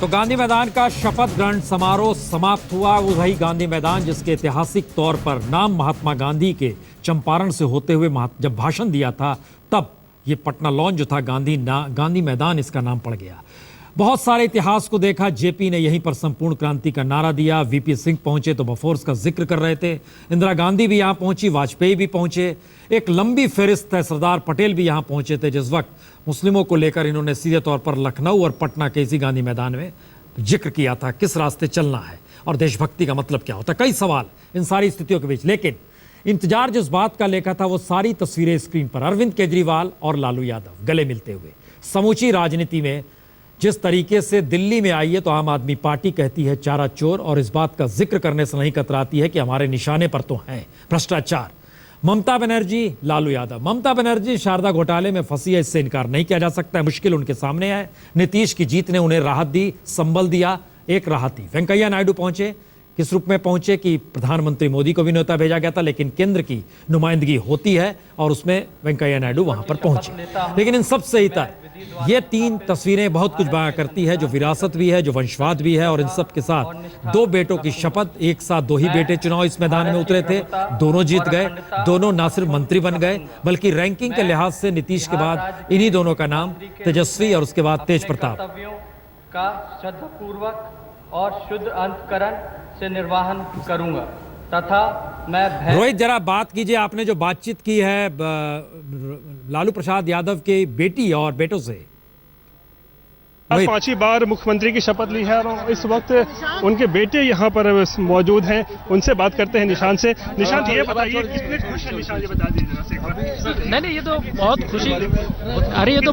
तो गांधी मैदान का शपथ ग्रहण समारोह समाप्त हुआ। वही गांधी मैदान जिसके ऐतिहासिक तौर पर नाम महात्मा गांधी के चंपारण से होते हुए जब भाषण दिया था, तब ये पटना लॉन जो था गांधी मैदान इसका नाम पड़ गया। बहुत सारे इतिहास को देखा। जेपी ने यहीं पर संपूर्ण क्रांति का नारा दिया। वीपी सिंह पहुंचे तो बफोर्स का जिक्र कर रहे थे। इंदिरा गांधी भी यहां पहुंची, वाजपेयी भी पहुंचे। एक लंबी फेरिस्त है, सरदार पटेल भी यहां पहुंचे थे। जिस वक्त मुस्लिमों को लेकर इन्होंने सीधे तौर पर लखनऊ और पटना के इसी गांधी मैदान में जिक्र किया था, किस रास्ते चलना है और देशभक्ति का मतलब क्या होता है। कई सवाल इन सारी स्थितियों के बीच, लेकिन इंतजार जिस बात का लेखा था वो सारी तस्वीरें स्क्रीन पर। अरविंद केजरीवाल और लालू यादव गले मिलते हुए। समूची राजनीति में जिस तरीके से दिल्ली में आई है तो आम आदमी पार्टी कहती है चारा चोर, और इस बात का जिक्र करने से नहीं कतराती है कि हमारे निशाने पर तो हैं भ्रष्टाचार। ममता बनर्जी, लालू यादव। ममता बनर्जी शारदा घोटाले में फंसी है, इससे इनकार नहीं किया जा सकता है। मुश्किल उनके सामने है। नीतीश की जीत ने उन्हें राहत दी, संबल दिया, एक राहत दी। वेंकैया नायडू पहुंचे, किस रूप में पहुंचे कि प्रधानमंत्री मोदी को भी न्योता भेजा गया था, लेकिन केंद्र की नुमाइंदगी होती है और उसमें वेंकैया नायडू वहां पर पहुंचे। लेकिन इन सबसे इतर ये तीन तस्वीरें बहुत कुछ बयां करती है, जो विरासत भी है, जो वंशवाद भी है। और इन सब के साथ दो बेटों की शपथ। एक साथ दो ही बेटे चुनाव इस मैदान में उतरे थे, दोनों जीत गए। दोनों ना सिर्फ मंत्री बन गए बल्कि रैंकिंग के लिहाज से नीतीश के बाद इन्हीं दोनों का नाम तेजस्वी और उसके बाद तेज प्रताप का श्रद्धापूर्वक और शुद्ध अंतकरण से निर्वाहन करूंगा तथा मैं रोहित, जरा बात कीजिए। आपने जो बातचीत की है लालू प्रसाद यादव के बेटी और बेटों से। आज 5वीं बार मुख्यमंत्री की शपथ ली है और इस वक्त उनके बेटे यहाँ पर मौजूद हैं। उनसे बात करते हैं निशांत से। निशांत, ये बताइए कितने खुश हैं? निशांत, ये बता दीजिए। नहीं, ये तो बहुत खुशी। अरे ये तो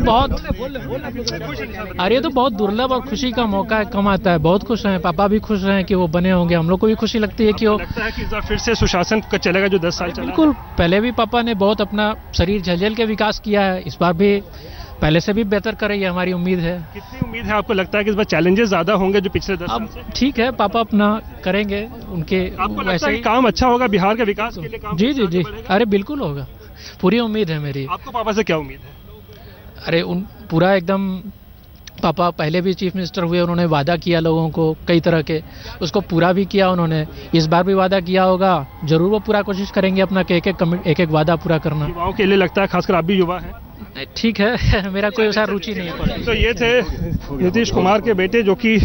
बहुत दुर्लभ और खुशी का मौका है, कम आता है। बहुत खुश हैं, पापा भी खुश हैं कि वो बने होंगे। हम लोग को भी खुशी लगती है कि वो लगता है कि इस बार फिर से सुशासन चलेगा जो 10 साल चला। बिल्कुल, पहले भी पापा ने बहुत अपना शरीर झलझल के विकास किया है। इस बार भी पहले से भी बेहतर करेंगे, हमारी उम्मीद है। कितनी उम्मीद है आपको? लगता है कि इस बार चैलेंजेस ज्यादा होंगे जो पिछले 10 साल से? ठीक है, पापा अपना करेंगे उनके। आपको लगता है कि काम अच्छा होगा बिहार के विकास के लिए? काम जी। अरे बिल्कुल होगा, पूरी उम्मीद है मेरी। आपको पापा से क्या उम्मीद है? अरे पूरा एकदम। पापा पहले भी चीफ मिनिस्टर हुए, उन्होंने वादा किया लोगों को कई तरह के, उसको पूरा भी किया उन्होंने। इस बार भी वादा किया होगा, जरूर वो पूरा कोशिश करेंगे अपना एक एक वादा पूरा करना। युवाओं के लिए लगता है, खासकर आप भी युवा हैं। ठीक है, मेरा कोई ऐसा रुचि नहीं है। तो ये थे नीतीश कुमार के बेटे जो कि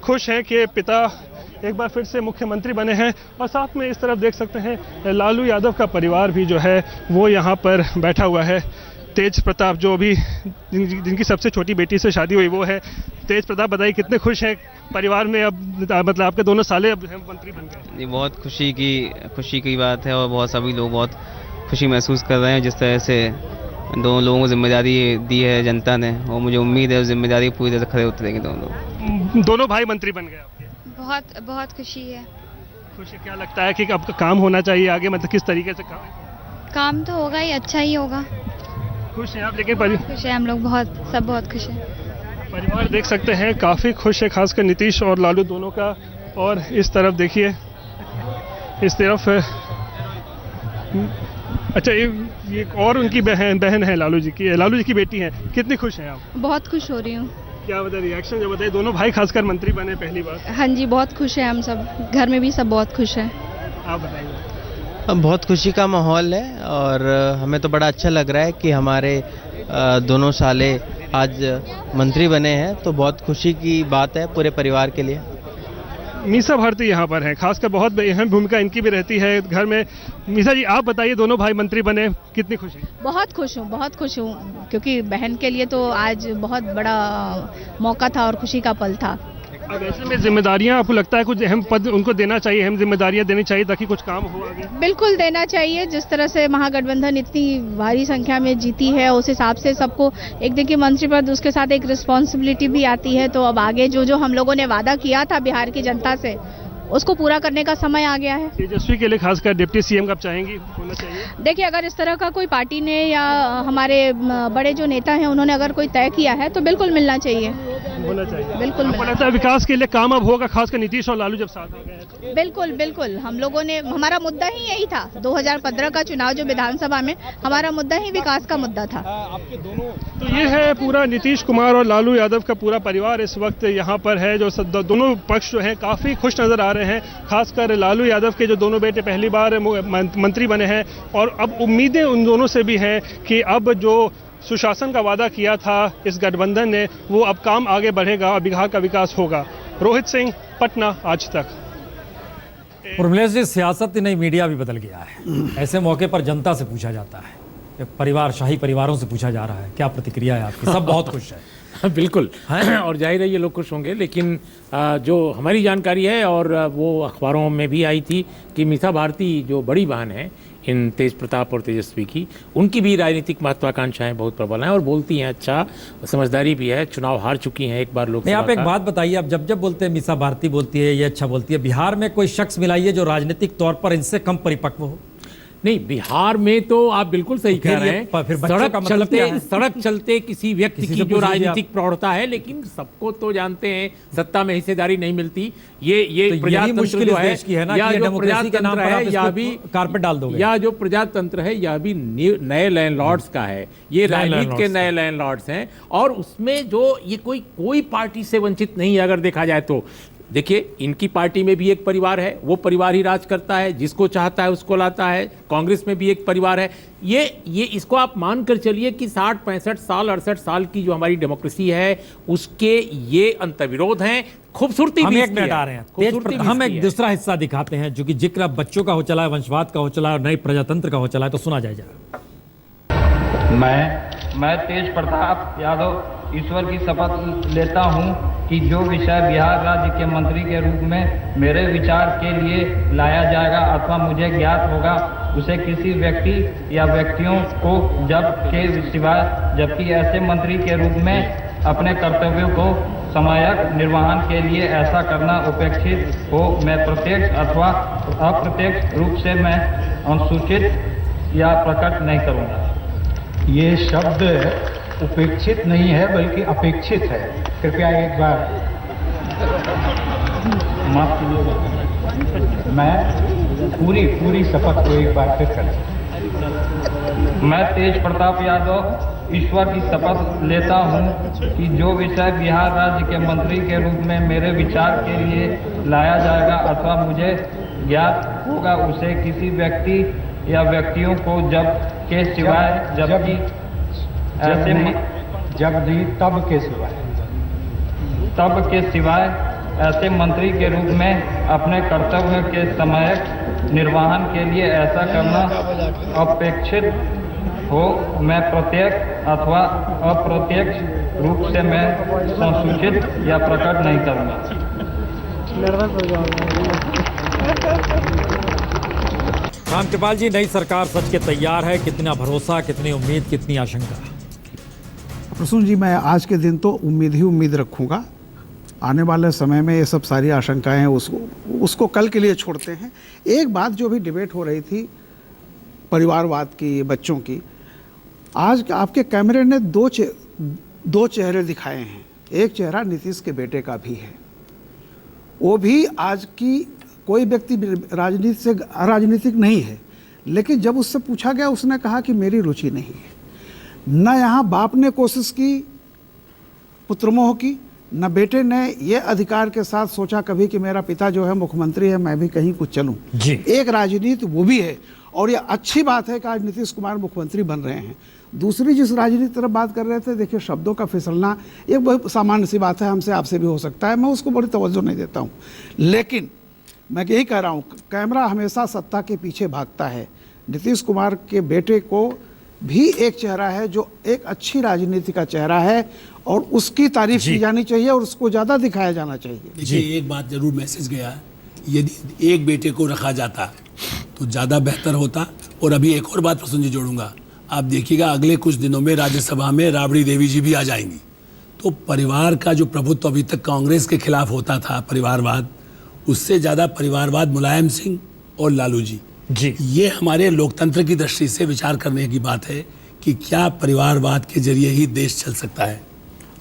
खुश हैं कि पिता एक बार फिर से मुख्यमंत्री बने हैं। और साथ में इस तरफ देख सकते हैं लालू यादव का परिवार भी जो है वो यहाँ पर बैठा हुआ है। तेज प्रताप जो अभी जिनकी सबसे छोटी बेटी से शादी हुई वो है। तेज प्रताप, बताइए कितने खुश हैं परिवार में? अब मतलब आपके दोनों साले अब मंत्री बन गए। ये बहुत खुशी की बात है और बहुत सभी लोग बहुत खुशी महसूस कर रहे हैं जिस तरह से दोनों लोगों को जिम्मेदारी दी है जनता ने, और मुझे उम्मीद है उस जिम्मेदारी पूरी तरह से खड़े उतरेंगे दोनों भाई मंत्री बन गए आपके। बहुत खुशी है। खुशी क्या लगता है कि आपका काम होना चाहिए आगे? मतलब किस तरीके से काम तो होगा ही, अच्छा ही होगा। खुश हैं आप? लेकिन खुश है हम लोग, सब बहुत खुश हैं। परिवार देख सकते हैं काफी खुश है, खासकर नीतीश और लालू दोनों का। और इस तरफ देखिए, इस तरफ अच्छा ये एक और उनकी बहन है लालू जी की बेटी है। कितनी खुश हैं आप? बहुत खुश हो रही हूँ। क्या बताए रिएक्शन जब बताइए? दोनों भाई खासकर मंत्री बने पहली बार। हाँ जी, बहुत खुश है हम सब, घर में भी सब बहुत खुश हैं। आप बताइए। बहुत खुशी का माहौल है और हमें तो बड़ा अच्छा लग रहा है कि हमारे दोनों साले आज मंत्री बने हैं, तो बहुत खुशी की बात है पूरे परिवार के लिए। मीसा भारती यहाँ पर है, खासकर बहुत अहम भूमिका इनकी भी रहती है घर में। मीसा जी, आप बताइए, दोनों भाई मंत्री बने, कितनी खुशी? बहुत खुश हूँ क्योंकि बहन के लिए तो आज बहुत बड़ा मौका था और खुशी का पल था। अब ऐसे में जिम्मेदारियां आपको लगता है कुछ अहम पद उनको देना चाहिए, अहम जिम्मेदारियां देनी चाहिए ताकि कुछ काम हो आगे? बिल्कुल देना चाहिए। जिस तरह से महागठबंधन इतनी भारी संख्या में जीती है, उस हिसाब से सबको एक देखिए मंत्री पद, उसके साथ एक रिस्पॉन्सिबिलिटी भी आती है। तो अब आगे जो हम लोगों ने वादा किया था बिहार की जनता से, उसको पूरा करने का समय आ गया है। तेजस्वी के लिए खासकर डिप्टी सीएम कब चाहेंगी होना चाहिए? देखिए, अगर इस तरह का कोई पार्टी ने या हमारे बड़े जो नेता हैं उन्होंने अगर कोई तय किया है तो बिल्कुल मिलना चाहिए, होना चाहिए। बिल्कुल आपको लगता है विकास के लिए काम अब होगा, खासकर नीतीश और लालू जब साथ आ गए हैं तो? बिल्कुल बिल्कुल। हम लोगों ने, हमारा मुद्दा ही यही था। 2015 का चुनाव जो विधानसभा में, हमारा मुद्दा ही विकास का मुद्दा था। तो ये है पूरा नीतीश कुमार और लालू यादव का पूरा परिवार इस वक्त यहाँ पर है, जो दोनों पक्ष जो हैं काफ़ी खुश नज़र आ रहे हैं। खासकर लालू यादव के जो दोनों बेटे पहली बार मंत्री बने हैं, और अब उम्मीदें उन दोनों से भी हैं कि अब जो सुशासन का वादा किया था इस गठबंधन ने, वो अब काम आगे बढ़ेगा और बिहार का विकास होगा। रोहित सिंह, पटना, आज तक। उर्मिला जी, सियासत ही नहीं, मीडिया भी बदल गया है। ऐसे मौके पर जनता से पूछा जाता है, परिवार, शाही परिवारों से पूछा जा रहा है, क्या प्रतिक्रिया है आपकी? सब बहुत खुश है। बिल्कुल, और जाहिर है ये लोग खुश होंगे, लेकिन जो हमारी जानकारी है और वो अखबारों में भी आई थी कि मीसा भारती जो बड़ी बहन है इन तेज प्रताप और तेजस्वी की, उनकी भी राजनीतिक महत्वाकांक्षाएं बहुत प्रबल हैं और बोलती हैं, अच्छा समझदारी भी है, चुनाव हार चुकी हैं एक बार लोग। नहीं, आप एक बात बताइए, आप जब बोलते हैं मीसा भारती बोलती है, ये अच्छा बोलती है, बिहार में कोई शख्स मिलाइए जो राजनीतिक तौर पर इनसे कम परिपक्व हो? नहीं, बिहार में तो आप बिल्कुल सही कह रहे हैं। सड़क चलते किसी व्यक्ति की जो राजनीतिक प्रौढ़ता है, लेकिन सबको तो जानते हैं सत्ता में हिस्सेदारी नहीं मिलती। ये तो प्रजातंत्र जो है, या जो प्रजातंत्र है, या भी कारपेट डाल दोगे, या जो प्रजातंत्र है, या भी नए लैंडलॉर्ड्स का है। ये राजनीति के नए लैंडलॉर्ड्स हैं, और उसमें जो ये कोई पार्टी से वंचित नहीं है अगर देखा जाए तो। देखिए, इनकी पार्टी में भी एक परिवार है, वो परिवार ही राज करता है, जिसको चाहता है उसको लाता है। कांग्रेस में भी एक परिवार है। ये इसको आप मान कर चलिए कि 60, 65 साल, 68 साल की जो हमारी डेमोक्रेसी है उसके ये अंतर्विरोध हैं। खूबसूरती हम एक मिनट आ रहे हैं, हम एक दूसरा हिस्सा दिखाते हैं जो कि जिक्र बच्चों का हो चला है, वंशवाद का हो चला है और नए प्रजातंत्र का हो चला है, तो सुना जाए जरा। मैं तेज प्रताप यादव ईश्वर की शपथ लेता हूं कि जो विषय बिहार राज्य के मंत्री के रूप में मेरे विचार के लिए लाया जाएगा अथवा मुझे ज्ञात होगा, उसे किसी व्यक्ति या व्यक्तियों को जबकि ऐसे मंत्री के रूप में अपने कर्तव्यों को समयक निर्वहन के लिए ऐसा करना उपेक्षित हो, मैं प्रत्यक्ष अथवा अप्रत्यक्ष रूप से मैं अनुसूचित या प्रकट नहीं करूँगा। ये शब्द उपेक्षित नहीं है बल्कि अपेक्षित है। कृपया एक बार माफ कीजिएगा, मैं पूरी शपथ को एक बार फिर करें। मैं तेज प्रताप यादव ईश्वर की शपथ लेता हूं कि जो विषय बिहार राज्य के मंत्री के रूप में मेरे विचार के लिए लाया जाएगा अथवा मुझे ज्ञात होगा, उसे किसी व्यक्ति या व्यक्तियों को तब के सिवाय ऐसे मंत्री के रूप में अपने कर्तव्य के समयक निर्वहन के लिए ऐसा करना अपेक्षित हो, मैं प्रत्यक्ष अथवा अप्रत्यक्ष रूप से मैं संसूचित या प्रकट नहीं करूँगा। रामकृपाल जी, नई सरकार सच के तैयार है? कितना भरोसा, कितनी उम्मीद, कितनी आशंका? प्रसून जी, मैं आज के दिन तो उम्मीद ही उम्मीद रखूंगा। आने वाले समय में ये सब सारी आशंकाएं हैं उसको कल के लिए छोड़ते हैं। एक बात जो भी डिबेट हो रही थी परिवारवाद की, बच्चों की, आज आपके कैमरे ने दो चेहरे दिखाए हैं। एक चेहरा नीतीश के बेटे का भी है, वो भी आज की कोई व्यक्ति राजनीतिक नहीं है, लेकिन जब उससे पूछा गया उसने कहा कि मेरी रुचि नहीं है। न यहाँ बाप ने कोशिश की पुत्रमोह की, न बेटे ने ये अधिकार के साथ सोचा कभी कि मेरा पिता जो है मुख्यमंत्री है, मैं भी कहीं कुछ चलूं। एक राजनीति वो भी है, और ये अच्छी बात है कि आज नीतीश कुमार मुख्यमंत्री बन रहे हैं। दूसरी जिस राजनीति तरफ बात कर रहे थे, देखिए शब्दों का फिसलना एक बहुत सामान्य सी बात है, हमसे आपसे भी हो सकता है, मैं उसको बड़ी तवज्जो नहीं देता हूँ। लेकिन मैं यही कह रहा हूँ, कैमरा हमेशा सत्ता के पीछे भागता है। नीतीश कुमार के बेटे को भी एक चेहरा है जो एक अच्छी राजनीति का चेहरा है, और उसकी तारीफ की जानी चाहिए और उसको ज़्यादा दिखाया जाना चाहिए। देखिए, एक बात जरूर मैसेज गया, यदि एक बेटे को रखा जाता तो ज़्यादा बेहतर होता। और अभी एक और बात प्रसून जी जोड़ूंगा, आप देखिएगा अगले कुछ दिनों में राज्यसभा में राबड़ी देवी जी भी आ जाएंगी, तो परिवार का जो प्रभुत्व अभी तक कांग्रेस के खिलाफ होता था, परिवारवाद, उससे ज़्यादा परिवारवाद मुलायम सिंह और लालू जी। ये हमारे लोकतंत्र की दृष्टि से विचार करने की बात है कि क्या परिवारवाद के जरिए ही देश चल सकता है।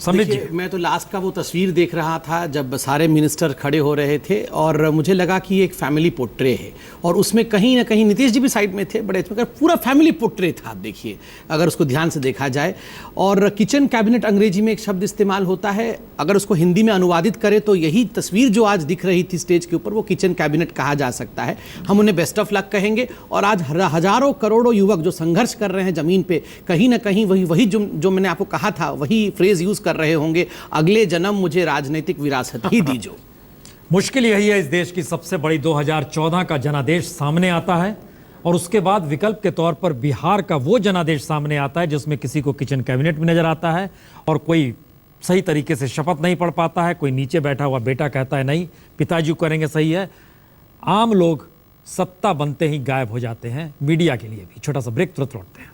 देखिए, मैं तो लास्ट का वो तस्वीर देख रहा था जब सारे मिनिस्टर खड़े हो रहे थे और मुझे लगा कि ये एक फैमिली पोर्ट्रे है और उसमें कहीं ना कहीं नीतीश जी भी साइड में थे, बड़े पूरा फैमिली पोर्ट्रे था। आप देखिए अगर उसको ध्यान से देखा जाए, और किचन कैबिनेट अंग्रेजी में एक शब्द इस्तेमाल होता है, अगर उसको हिंदी में अनुवादित करें तो यही तस्वीर जो आज दिख रही थी स्टेज के ऊपर वो किचन कैबिनेट कहा जा सकता है। हम उन्हें बेस्ट ऑफ लक कहेंगे। और आज हजारों करोड़ों युवक जो संघर्ष कर रहे हैं जमीन पे, कहीं ना कहीं वही जो मैंने आपको कहा था वही फ्रेज यूज कर रहे होंगे, अगले जन्म मुझे राजनीतिक विरासत ही दीजो। मुश्किल यही है, इस देश की सबसे बड़ी 2014 का जनादेश सामने आता है और उसके बाद विकल्प के तौर पर बिहार का वो जनादेश सामने आता है जिसमें किसी को किचन कैबिनेट में नजर आता है और कोई सही तरीके से शपथ नहीं पढ़ पाता है, कोई नीचे बैठा हुआ बेटा कहता है नहीं पिताजी करेंगे सही है। आम लोग सत्ता बनते ही गायब हो जाते हैं, मीडिया के लिए भी। छोटा सा ब्रेक, तुरंत लौटते हैं।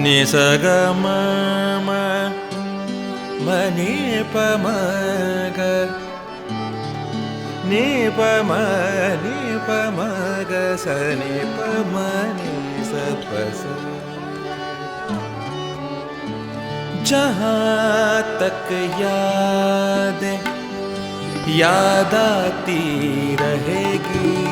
निसगम मनि पमग निपम निपमग सनि पमनि सपस। जहाँ तक याद आती रहेगी